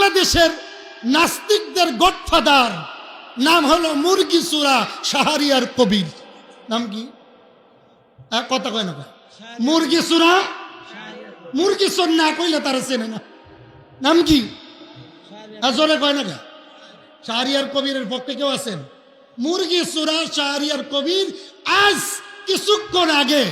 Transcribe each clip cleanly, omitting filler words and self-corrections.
বাংলাদেশের নাস্তিকদের গডফাদার নাম হলো মুরগি চূড়া শাহরিয়ার কবির। নাম কি? কথা কয় না, মুরগি চূড়া, মুরগি চোর না কইলে তারা চেনে না। নাম কি? জোরে কয় না, শাহরিয়ার কবিরের পক্ষে কেউ আছেন? মুরগি চূড়া শাহরিয়ার কবির আজ কিছুক্ষণ আগে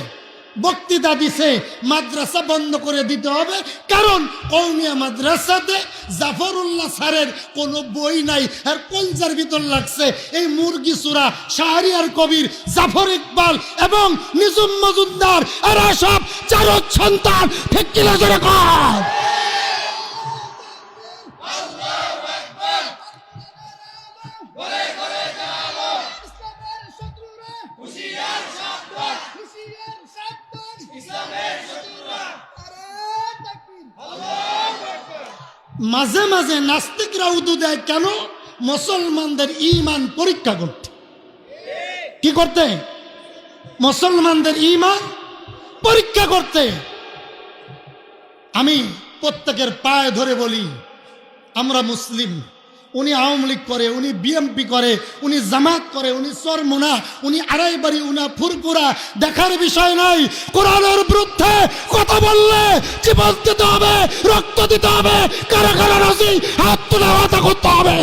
বক্তৃতা দিছে মাদ্রাসা বন্ধ করে দিতে হবে, কারণ কওমিয়া মাদ্রাসাতে জাফরুল্লাহ স্যারের কোনো বই নাই। আর কলজার ভিতর লাগছে এই মুরগি চূড়া শাহরিয়ার কবির, জাফর ইকবাল এবং নিজুম মজুমদার, এরা সব চারজ সন্তান। ঠিক কিনা জোরে কর। মাঝে মাঝে নাস্তিকরা উদু দেয় কেন? মুসলমানদের ঈমান পরীক্ষা করতে। কি করতে? মুসলমানদের ঈমান পরীক্ষা করতে। আমি প্রত্যেকের পায়ে ধরে বলি, আমরা মুসলিম। উনি আওয়ামী লীগ করে, উনি বিএমপি করে, উনি জামাত করে, উনি চরমোনা, উনি আড়াইবাড়ি, উনা ফুরপুরা, দেখার বিষয় নাই। কোরআনের বিরুদ্ধে কথা বললে জীবন দিতে হবে, রক্ত দিতে হবে। কারা কারা রাজি হাত তুলে আওয়াজ করতে হবে।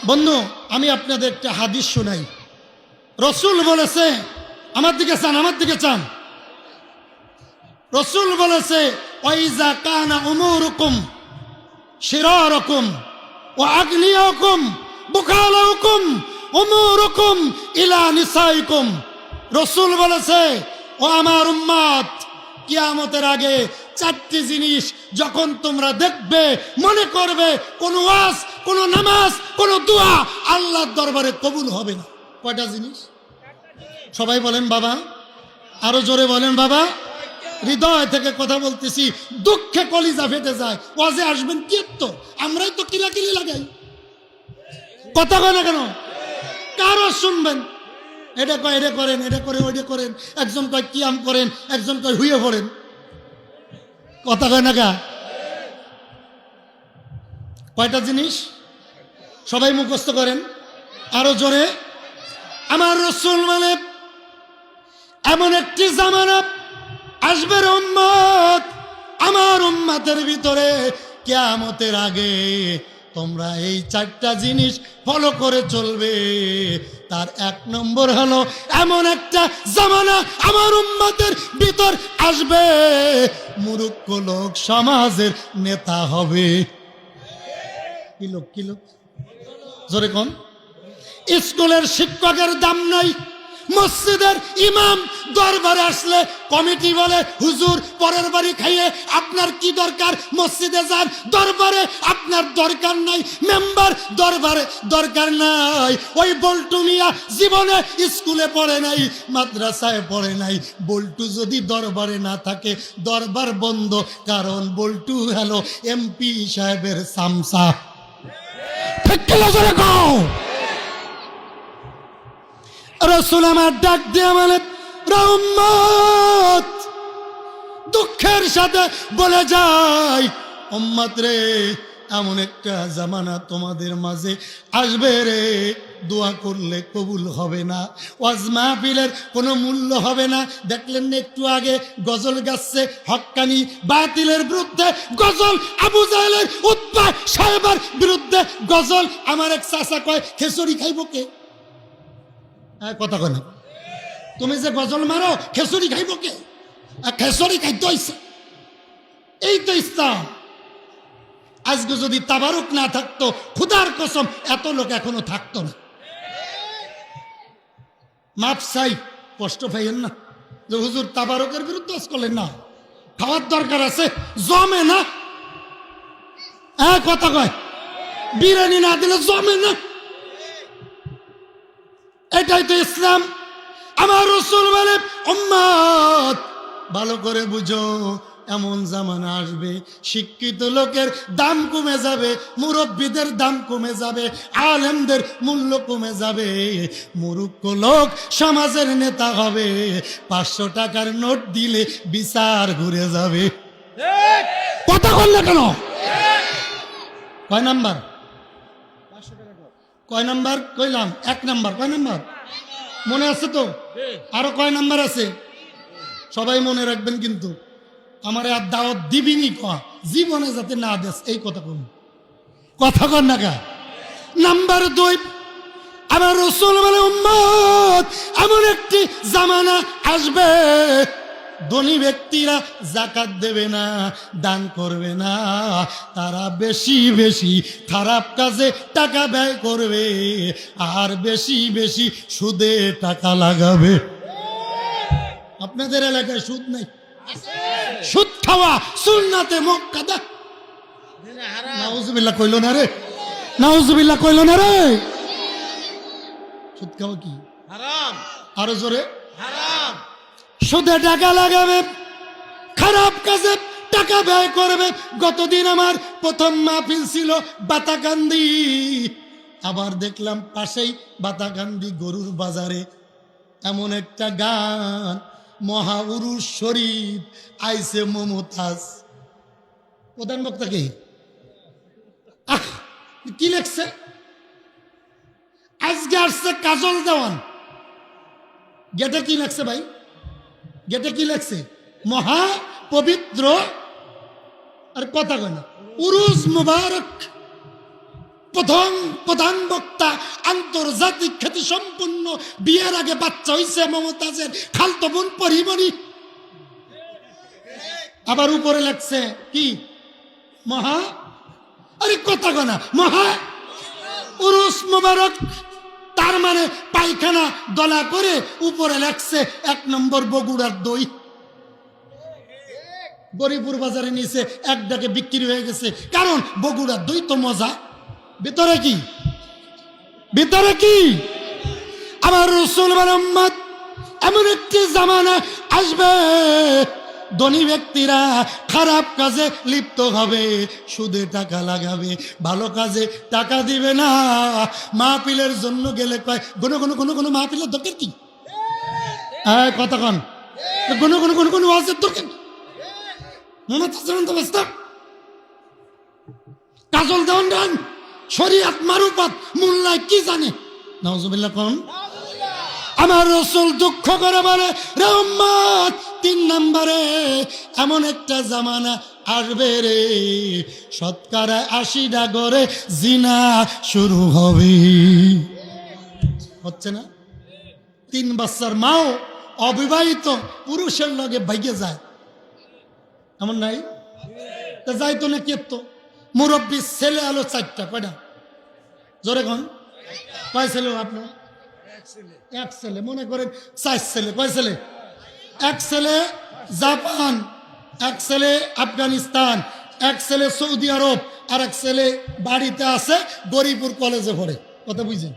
বন্ধু, আমি আপনাদের একটা হাদিস শোনাই। রসুল বলেছে, আমার দিকে চান, আমার দিকে চান। রসুল বলেছে, ওয়াইজা কানা উমুরুকুম শিরারুকুম ওয়া আগনিয়াকুম বুখালাউকুম উমুরুকুম ইলা নিসাইকুম। রসুল বলেছে, ও আমার উম্মত, কিয়ামতের আগে চারটি জিনিস যখন তোমরা দেখবে, মনে করবে কোন ওয়াজ, কোন নামাজ, কোন দোয়া আল্লাহর দরবারে কবুল হবে না। কয়টা জিনিস? সবাই বলেন বাবা, আরো জোরে বলেন বাবা। হৃদয় থেকে কথা বলতেছি, দুঃখে কলিজা ফেটে যায়। ওয়াজে আসবেন কি তো, আমরাই তো কিলাকিলি লাগাই। কথা কয় না কেন? কারো শুনবেন, এটা কয় এটা করেন, এটা করে ওইটা করেন। একজন কয় কিয়াম করেন, একজন কয় হুইয়ে পড়েন। কথা কয় না কা? কয়টা জিনিস সবাই মুখস্থ করেন আরো জোরে। আমার রাসূল মানে এমন একটি জামানা আসবে রে উম্মত, আমার উম্মতের ভিতরে কিয়ামতের আগে তোমরা এই চারটা জিনিস ফলো করে চলবে। তার এক নম্বর হলো, এমন একটা জামানা আমার উম্মতের ভিতর আসবে, মূর্খ লোক সমাজের নেতা হবে। কি লোক? কি লোক? জোরে কোন? স্কুলের শিক্ষকের দাম নাই, মসজিদের ইমাম দরবারে আসলে কমিটি বলে, হুজুর পরের বাড়ি খাইয়ে আপনার কি দরকার, মসজিদে যান। দরবারে আপনার দরকার নাই, মেম্বার দরবারে দরকার নাই। ওই বল্টু মিয়া জীবনে স্কুলে পড়ে নাই, মাদ্রাসায় পড়ে নাই। বল্টু যদি দরবারে না থাকে, দরবার বন্ধ, কারণ বল্টু হলো এমপি সাহেবের সামসা। ঠিক কি জোরে কও? রাসূল আমার ডাক দিয়ে মানে, উম্মত, দুঃখের সাথে বলে যাই, উম্মত রে, এমন একটা জামানা তোমাদের মাঝে আসবে রে, দোয়া করলে কবুল হবে না, ওয়াজ মাহফিলের কোনো মূল্য হবে না। দেখলেন না একটু আগে গজল গাচ্ছে, হক্কানি বাতিলের বিরুদ্ধে গজল, আবু জাহেলের উতবা সাহেবের বিরুদ্ধে গজল। আমার এক চাচা কয়, খেচুড়ি খাইব কে? কথা কয় না, তুমি যে গজল মারো, খেচুড়ি খাইব কে? খেচুড়ি খাইতে হইছে। এই তো ইসলাম। আজকে যদি তাবারুক না থাকতো, খুদার কসম এত লোক এখনো থাকতো না। মাপ চাই, কষ্ট পাইয়েন না যে হুজুর তাবারুকের বিরুদ্ধে করলেন না, খাওয়ার দরকার আছে, জমে না। কথা কয়, বিরিয়ানি না দিলে জমে না। এটাই তো ইসলাম। আমার রাসূল বলে উম্মত ভালো করে বুঝো, এমন জামানা আসবে শিক্ষিত লোকের দাম কমে যাবে, মুরব্বীদের দাম কমে যাবে, আলেমদের মূল্য কমে যাবে, মূর্খ লোক সমাজের নেতা হবে, 500 টাকার নোট দিলে বিচার ঘুরে যাবে। কথা বললে কেন? কয় নাম্বার? কয় নাম্বার কইলাম? 1 নাম্বার। কয় নাম্বার মনে আছে তো? আরো কয় নাম্বার আছে? সবাই মনে রাখবেন কিন্তু। আমার আর দাওয়াত দিবিনি জীবনে যাতে না দেস, এই কথা কন, কথা কন না কা। নাম্বার 2, আমার রাসূল বলে উম্মত এমন একটি জামানা আসবে ধনী ব্যক্তিরা যাকাত দেবে না, দান করবে না, তারা বেশি বেশি খারাপ কাজে টাকা ব্যয় করবে আর বেশি বেশি সুদে টাকা লাগাবে। আপনাদের এলাকায় সুদ নাই? সুদ খাওয়া সুন্নাতে মুআক্কাদা। নাউজুবিল্লাহ কইল না রে, নাউজুবিল্লাহ কইল না রে। সুদ খাওয়া কি হারাম? আরো জোরে হারাম। সুদে টাকা লাগাবে, খারাপ কাজে টাকা ব্যয় করবে। গতদিন আমার প্রথম মাহফিল ছিল বাতাকান্দি, আবার দেখলাম পাশেই বাতাকান্দি গরুর বাজারে এমন একটা গান, মহাউরুস শরীফ আইসে মমতাজ। প্রধান বক্তা কি কি লেখছে? আজকে আসছে কাজল দেওয়ান। গেটে কি লেখছে ভাই? গেটে কি লেখছে? মহা পবিত্র, আর কথা কয় না, উরুস মুবারক। প্রধান বক্তা আন্তর্জাতিক খ্যাতি সম্পন্ন, বিয়ের আগে বাচ্চা হইছে মমতাজের খালতো বোন পরিমণি। আবার উপরে লেখছে কি? মহা, আরে কথা কয় না, মহা উরুস মুবারক। তার মানে পায়খানা দলা করে উপরে লেখছে 1 নম্বর বগুড়ার দই। গরিপুর বাজারে নিচে 1 ডাকে বিক্রি হয়ে গেছে, কারণ বগুড়ার দই তো মজা। ভিতরে কি? ভিতরে কি? আমার রাসূল মুহাম্মদ এমন একটি জামানা আসবে ধনী ব্যক্তিরা খারাপ কাজে লিপ্ত হবে, সুদে টাকা লাগাবে, ভালো কাজে টাকা দিবে না। মাহফিলের জন্য গেলে কয় কোনো মাহফিলের দরকার কি? কথা কন, কোনো ওয়াজের দরকার কি? কাজল দেওয়ান রান শরীয়ত মারুফাত মোল্লায় কি জানে? নাউজুবিল্লাহ কোন। আমার রাসূল দুঃখ করে বলে, রে উম্মত 3 নম্বরে এমন একটা জামানা আসবে রে, শতকরা 80টা করে জিনা শুরু হবে। হচ্ছে না? 3 বাচ্চার মাও অবিবাহিত পুরুষের লগে ভাইগে যায়, এমন নাই? তা যাইতো না কেতো। মুরব্বী ছেলে আলো 4টা, কয়টা? জোরে কোন? কয় ছেলে আপনার? 1 ছেলে। মনে করেন 4 ছেলে। কয় ছেলে? 1 ছেলে জাপান, 1 ছেলে আফগানিস্তান, 1 ছেলে সৌদি আরব, আর 1 ছেলে বাড়িতে আছে গরিপুর কলেজে পড়ে। কথা বুঝছেন?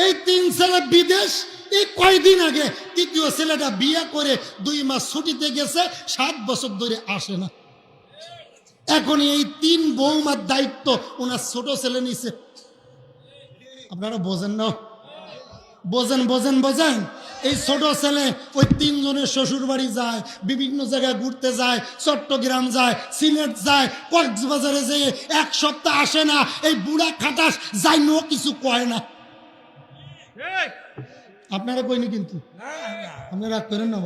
এই 3 ছেলে বিদেশ। এই কয়দিন আগে 3য় ছেলেটা বিয়ে করে 2 মাস ছুটিতে গেছে, 7 বছর ধরে আসে না। এখন এই 3 বৌমার দায়িত্ব ওনার ছোট ছেলে নিছে। আপনারা বোঝেন না? বোঝেন। এই ছোট ছেলে ওই 3 জনের শ্বশুর বাড়ি যায়, বিভিন্ন জায়গায় ঘুরতে যায়, চট্টগ্রাম যায়, সিলেট যায়, কক্সবাজারে যেয়ে 1 সপ্তাহ আসে না। এই বুড়া খাটাস যাই নো কিছু কয় না। আপনারা কইনি কিন্তু, আপনারা রাগ করেন না।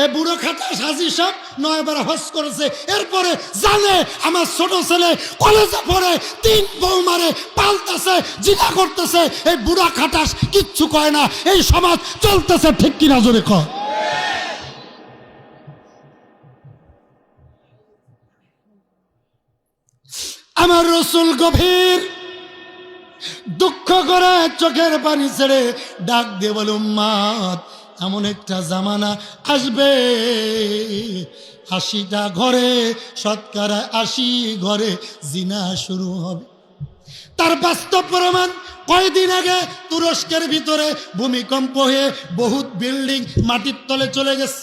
এই বুড়ো খাটাস হাজি সব 9 বার হজ করেছে, এরপরে জানে আমার ছোট ছেলে কলেজে পড়ে 3 বৌমারে পালতেছে, জিনা করতেছে। এই বুড়া খাটাস কিচ্ছু কয় না। এই সমাজ চলতেছে ঠিক কিনা জোরে কয়? আমার রাসূল গভীর দুঃখ করে চোখের পানি ছেড়ে ডাক দিয়ে বলে, উম্মত এমন একটা জামানা আসবে 80টা ঘরে শতকরা 80 ঘরে জিনা শুরু হবে। তার বাস্তব প্রমাণ কয়দিন আগে তুরস্কের ভিতরে ভূমিকম্প হয়ে বহুত বিল্ডিং মাটির তলে চলে গেছে।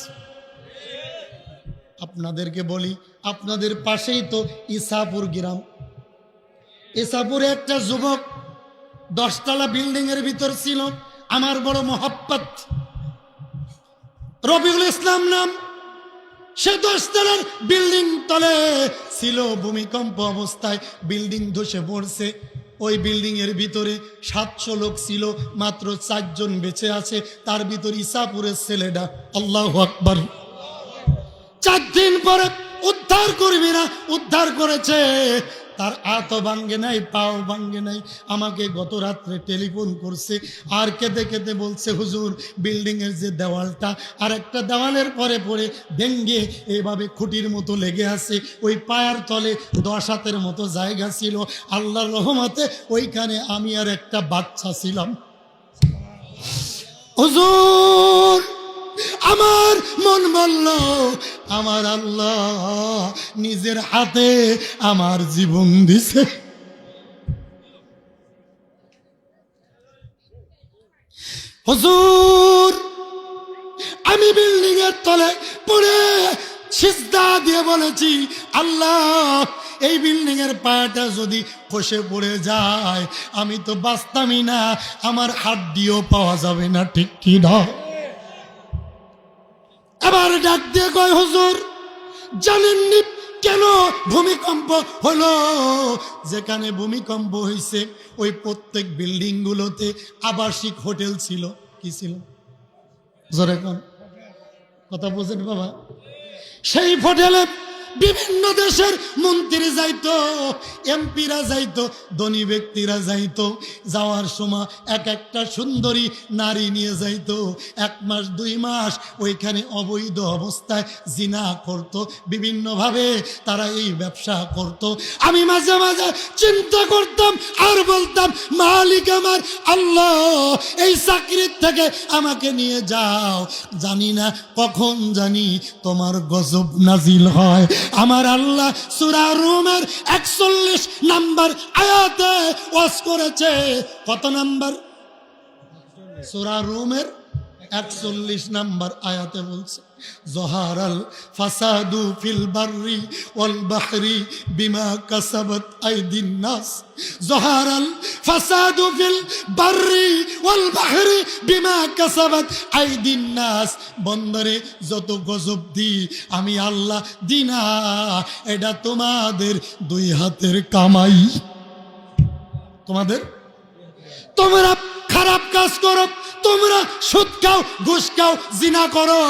আপনাদেরকে বলি, আপনাদের পাশেই তো ইসাপুর গ্রাম। ইসাপুরে একটা যুবক 10 তলা বিল্ডিং এর ভিতর ছিল, আমার বড় মহব্বত, রবিউল ইসলাম নাম। সে 10 তলার বিল্ডিং তলে ছিল, ভূমিকম্প অবস্থায় বিল্ডিং ধসে পড়ছে। ওই বিল্ডিং এর ভিতরে 700 লোক ছিল, মাত্র 4 জন বেঁচে আছে, তার ভিতর ইসাপুরের ছেলেটা। আল্লাহু আকবার। 4 দিন পরে উদ্ধার কর্মীরা উদ্ধার করেছে, তার হাতও ভাঙ্গে নাই, পাও ভাঙ্গে নাই। আমাকে গত রাত্রে টেলিফোন করছে আর কেঁদে কেঁদে বলছে, হুজুর বিল্ডিং এর যে দেওয়ালটা আর একটা দেওয়ালের পরে পরে ভেঙ্গে এভাবে খুঁটির মতো লেগে আছে, ওই পায়ার তলে 10 হাতের মতো জায়গা ছিল। আল্লাহর রহমতে ওইখানে আমি আর একটা বাচ্চা ছিলাম। হুজুর আমার মন বলল, আমার আল্লাহ নিজের হাতে আমার জীবন দিছে। হুজুর আমি বিল্ডিং এর তলে পড়ে সিজদা দিয়ে বলেছি, আল্লাহ এই বিল্ডিং এর পায়াটা যদি খসে পড়ে যায় আমি তো বাঁচতামই না, আমার হাড্ডিও পাওয়া যাবে না, ঠিক কি না? আবার ডাক দিয়ে কয়, হুজুর জানেননি কেন ভূমিকম্প হলো? যেখানে ভূমিকম্প হয়েছে ওই প্রত্যেক বিল্ডিং গুলোতে আবাসিক হোটেল ছিল। কি ছিল? জোরে কোন কথা বোঝেন বাবা? সেই হোটেলে বিভিন্ন দেশের মন্ত্রী যাইতো, এমপিরা যাইতো, ধনী ব্যক্তিরা যাইতো। যাওয়ার সময় এক একটা সুন্দরী নারী নিয়ে যাইতো। 1 মাস 2 মাস ওইখানে অবৈধ অবস্থায় জিনা করত, বিভিন্নভাবে তারা এই ব্যবসা করত। আমি মাঝে মাঝে চিন্তা করতাম আর বলতাম, মালিক আমার আল্লাহ এই চাকরির থেকে আমাকে নিয়ে যাও, জানি না কখন জানি তোমার গজব নাজিল হয়। আমার আল্লাহ সূরা রুমের 41 নাম্বার আয়াতে ওয়াজ করেছে। কত নাম্বার? সূরা রুমের 41 নাম্বার আয়াতে বলছে, জহারাল ফাসাদু ফিল বাররি ওয়াল বাহরি বিমা কাসাবাত আইদিন নাস। জহারাল ফাসাদু ফিল বাররি ওয়াল বাহরি বিমা কাসাবাত আইদিন নাস। বন্দরে যত গজব দি আমি আল্লাহ দিনা, এটা তোমাদের 2 হাতের কামাই। তোমাদের, তোমরা খারাপ কাজ করো, তোমরা সুদ খাও, ঘুষ খাও, জিনা করো,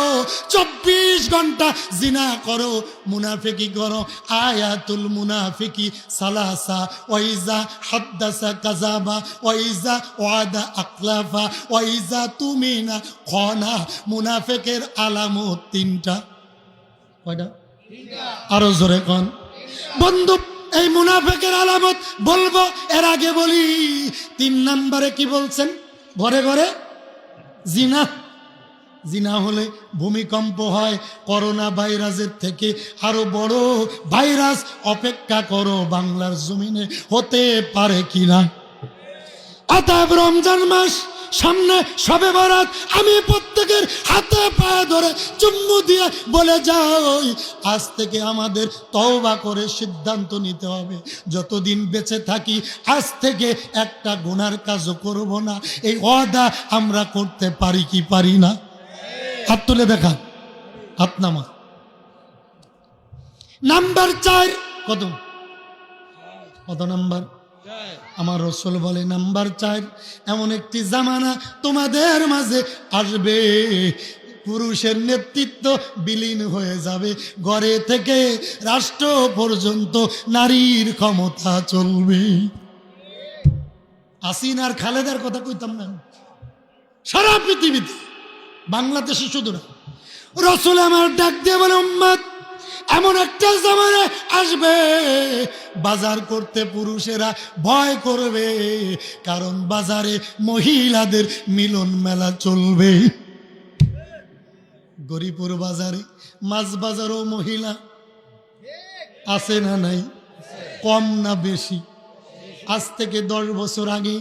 24 ঘন্টা জিনা করো, মুনাফিকি করো। আয়াতুল মুনাফিকি সালাসা, ওয়াইজা হাদ্দাসা কাযাবা, ওয়াইজা ওয়াদা আকলাফা, ওয়াইজা তুমিনা খানা। মুনাফিকের আলামত 3টা। কয়টা? আরো জোরে কোন বন্ধু। এই মুনাফিকের আলামত বলবো, এর আগে বলি 3 নম্বরে কি বলছেন? ঘরে ঘরে জিনা। জিনা হলে ভূমিকম্প হয়। করোনা ভাইরাসের থেকে আরো বড় ভাইরাস অপেক্ষা করো বাংলার জমিনে, হতে পারে কিনা। অতএব রমজান মাস সামনে, শবে বরাত, আমি প্রত্যেকের হাতে পায়ে ধরে চুম্বু দিয়ে বলে যাই, আজ থেকে আমাদের তওবা করে সিদ্ধান্ত নিতে হবে, যতদিন বেঁচে থাকি আজ থেকে একটা গুনার কাজও করব না। এই ওয়াদা আমরা করতে পারি কি পারি না? হাত তুলে দেখা, হাত নামা। নাম্বার 4। কত কত নাম্বার? আমার রাসূল বলে নাম্বার 4, এমন একটি জামানা তোমাদের মাঝে আসবে, পুরুষের নেতৃত্ব বিলীন হয়ে যাবে, ঘরে থেকে রাষ্ট্র পর্যন্ত নারীর ক্ষমতা চলবে। হাসিনা আর খালেদার কথা কইতাম না, সারা পৃথিবীতে, বাংলাদেশে শুধু না। রাসূল আমার ডাক দিয়ে বলে, উম্মত এমন একটা জামানা আসবে বাজার করতে পুরুষেরা ভয় করবে, কারণ বাজারে মহিলাদের মিলন মেলা চলবে। গরিপুর বাজারে, মাছ বাজারও মহিলা আছে না নাই? কম না বেশি? আজ থেকে 10 বছর আগে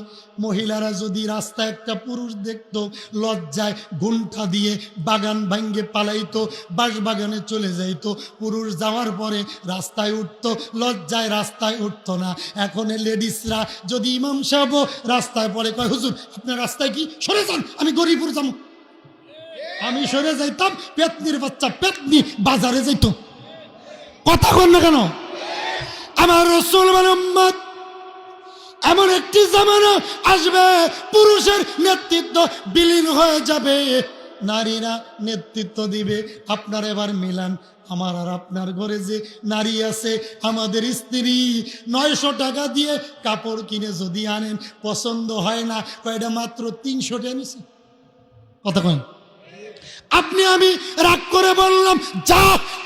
মহিলারা যদি রাস্তায় একটা পুরুষ দেখতো, লজ্জায় ঘুমটা দিয়ে বাগান ভাঙ্গে পালাইতো, বাঁশবাগানে চলে যাইতো। পুরুষ যাওয়ার পরে রাস্তায় উঠতো, লজ্জায় রাস্তায় উঠতো না। এখন লেডিসরা যদি ইমাম সাহেব রাস্তায় পড়ে কয়, হুজুর আপনার রাস্তায় কি, সরে যান, আমি গরিপুর যাবো। আমি সরে যাইতাম, পেতনির বাচ্চা পেতনি বাজারে যাইতো। কথা কন না কেন? আমার রাসূল মুহাম্মদ এমন একটি জামানা আসবে, পুরুষের নেতৃত্ব বিলীন হয়ে যাবে, নারীরা নেতৃত্ব দিবে। আপনার এবার মিলান, আমার আর আপনার ঘরে যে নারী আছে, আমাদের স্ত্রী 900 টাকা দিয়ে কাপড় কিনে যদি আনেন, পছন্দ হয় না, কয়টা মাত্র 300 টাকা নিছে। কথা কন? আপনি আমি রাগ করে বললাম, যা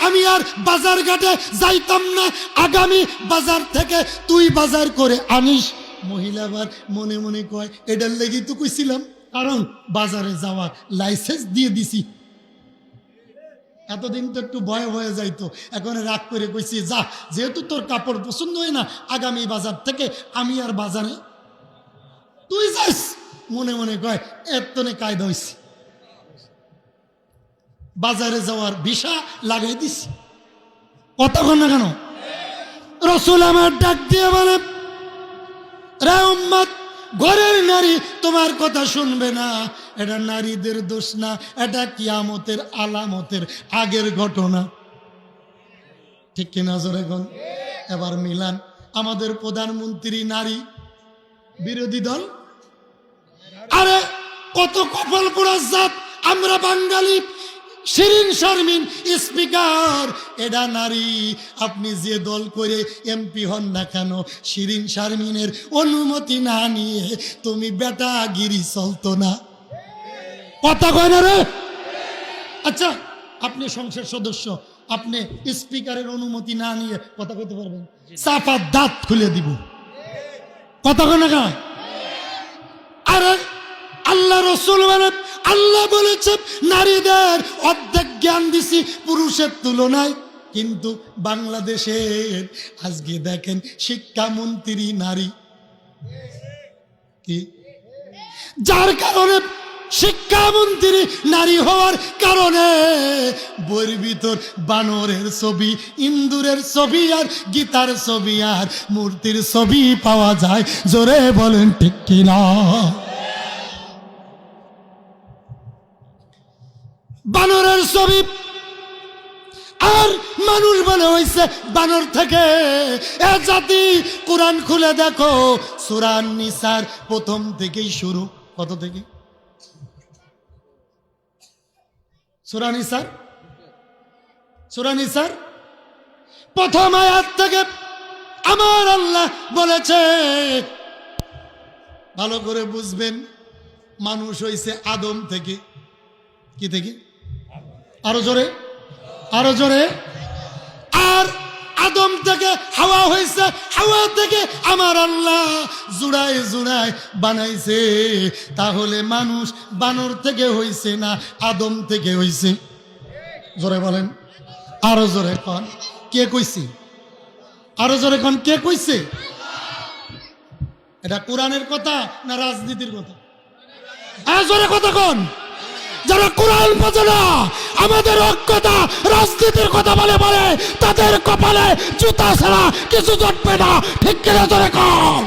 আমি আর বাজার ঘাটে যাইতাম না, আগামী বাজার থেকে তুই বাজার করে আনিস। মহিলা আবার মনে মনে কয়, এটার লেগেই তো কইছিলাম, কারণ বাজারে যাওয়ার লাইসেন্স দিয়ে দিছি। এতদিন তো একটু ভয়ে ভয়ে যাইতো, এখন রাগ করে কইছি, যা, যেহেতু তোর কাপড় পছন্দ হয় না, আগামী বাজার থেকে আমি আর বাজারে তুই যাস। মনে মনে কয়, এতনে কায়দা হইছি, বাজারে যাওয়ার ভিসা লাগাই দিছি। কতক্ষণ না কেন? রাসূল আমার ডাক দিয়ে বলে, রে উম্মত, ঘরের নারী তোমার কথা শুনবে না। এটা নারীদের দোষ না, এটা কিয়ামতের আলামতের আগের ঘটনা। ঠিক কিনা জোরে কোন? এবার মিলান, আমাদের প্রধানমন্ত্রী নারী, বিরোধী দল। আরে কত কপাল পোড়া জাত আমরা বাঙালি। শিরিন শারমিন স্পিকার, এটা নারী। আপনি যে দল করে এমপি হন না কেন, শিরিন শারমিনের অনুমতি না নিয়ে তুমি বেটাগিরি চলতো না। কথা কয় না রে? আচ্ছা, আপনি সংসদ সদস্য, আপনি স্পিকারের অনুমতি না নিয়ে কথা কইতে পারবেন? চাপার দাঁত খুলে দিব। কথা কয় না কেন? আরে আল্লাহ রাসূল বলেন, আল্লাহ বলেছেন নারীদের অর্ধেক জ্ঞান দিছি পুরুষের তুলনায়। কিন্তু বাংলাদেশের আজকে দেখেন শিক্ষামন্ত্রী নারী, কি যার কারণে শিক্ষামন্ত্রী নারী হওয়ার কারণে বইয়ের ভিতর বানরের ছবি, ইন্দুরের ছবি, আর গীতার ছবি, আর মূর্তির ছবি পাওয়া যায়। জোরে বলেন ঠিক কিনা? বানরের ছবি, আর মানুষ বলে হয়েছে বানর থেকে। এ জাতি, কোরআন খুলে দেখো, সূরা নিসার প্রথম থেকেই শুরু। কত থেকে? সূরা নিসার প্রথম আয়াত থেকে আমার আল্লাহ বলেছে, ভালো করে বুঝবেন, মানুষ হইছে আদম থেকে। কি থেকে? আরো জোরে, আরো জোরে। আর আদম থেকে হাওয়া হয়েছে, হাওয়া থেকে আমার আল্লাহ জুড়ায় জুড়ায় বানাইছে। তাহলে মানুষ বানর থেকে হইছে না আদম থেকে হইছে? জোরে বলেন, আরো জোরে কন, কে কইছে? আরো জোরে কন, কে কইছে? এটা কোরআনের কথা না রাজনীতির কথা? জোরে কথা কন। যারা কোরআন বোঝে না, আমাদের ঐক্যতা রাজনীতির কথা বলে বলে, তাদের কপালে জুতা ছাড়া কিছু জটবে না। ঠিক কিনা জোরে কন?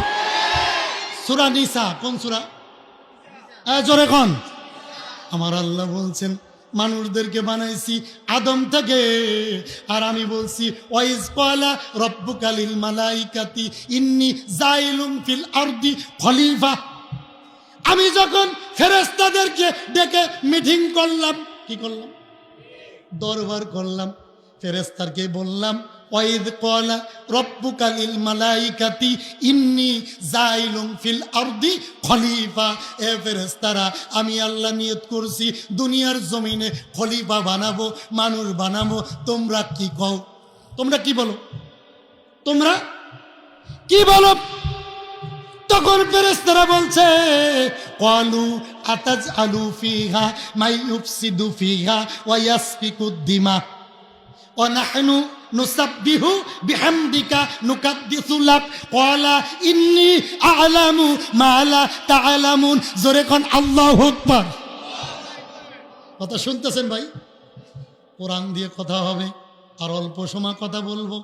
সূরা নিসা কোন সূরা? জোরে কন। আমার আল্লাহ বলছেন মানুষদেরকে বানাইছি আদম থেকে। আর আমি বলছি, ওয়াইজ ক্বালা রাব্বুকা লিল মালাইকাতি ইন্নী জাইলুম ফিল আরদি খলিফা। আমি যখন ফেরেশতাদেরকে ডেকে মিটিং করলাম, কি করলাম? দরবার করলাম। ফেরেশতাকে বললাম, ওয়াইদ ক্বালা রাব্বুকা লিল মালাইকাতি ইন্নী জাইলুম ফিল আরদি খলিফা। এ ফেরেশতারা, আমি আল্লাহ নিয়ত করছি দুনিয়ার জমিনে খলিফা বানাবো, মানুষ বানাবো। তোমরা কি কও? তোমরা কি বলো? তোমরা কি বলো? তখন ফেরেশতারা বলছে, ক্বালু আতাজআলু ফিহা মাই ইউফসিদু ফিহা ওয়া ইয়াসফিকুদ দিমা। নাহনু নুসাব্বিহু বিহামদিকা নুকাদ্দিসু লাক ক্বালা ইন্নী আ'লামু মা লা তা'লামুন। জোরে কোন আল্লাহু আকবার। কথা শুনতেছেন ভাই? কোরআন দিয়ে কথা হবে, আর অল্প সময় কথা বলবো।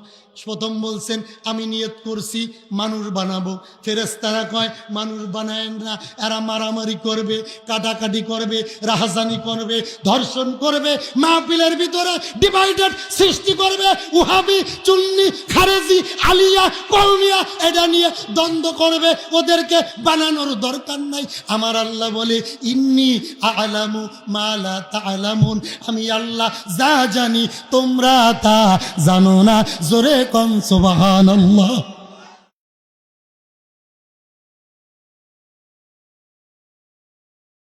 প্রথম বলছেন আমি নিয়ত করছি মানুষ বানাবো। ফেরেশতারা কয় মানুষ বানায় না, এরা মারামারি করবে, কাটাকাটি করবে, রাহাজানি করবে, ধর্ষণ করবে, মাহফিলের ভিতরে ডিভাইডেড সৃষ্টি করবে, উহাবি, চুন্নি, খারেজি, আলিয়া, কওমিয়া এটা নিয়ে দ্বন্দ্ব করবে। ওদেরকে বানানোর দরকার নাই। আমার আল্লাহ বলে ইন্নী আ'লামু মা লা তা'লামুন, আমি আল্লাহ যা জানি তোমরা তা জানো না। জোরে কোন সুবহানাল্লাহ।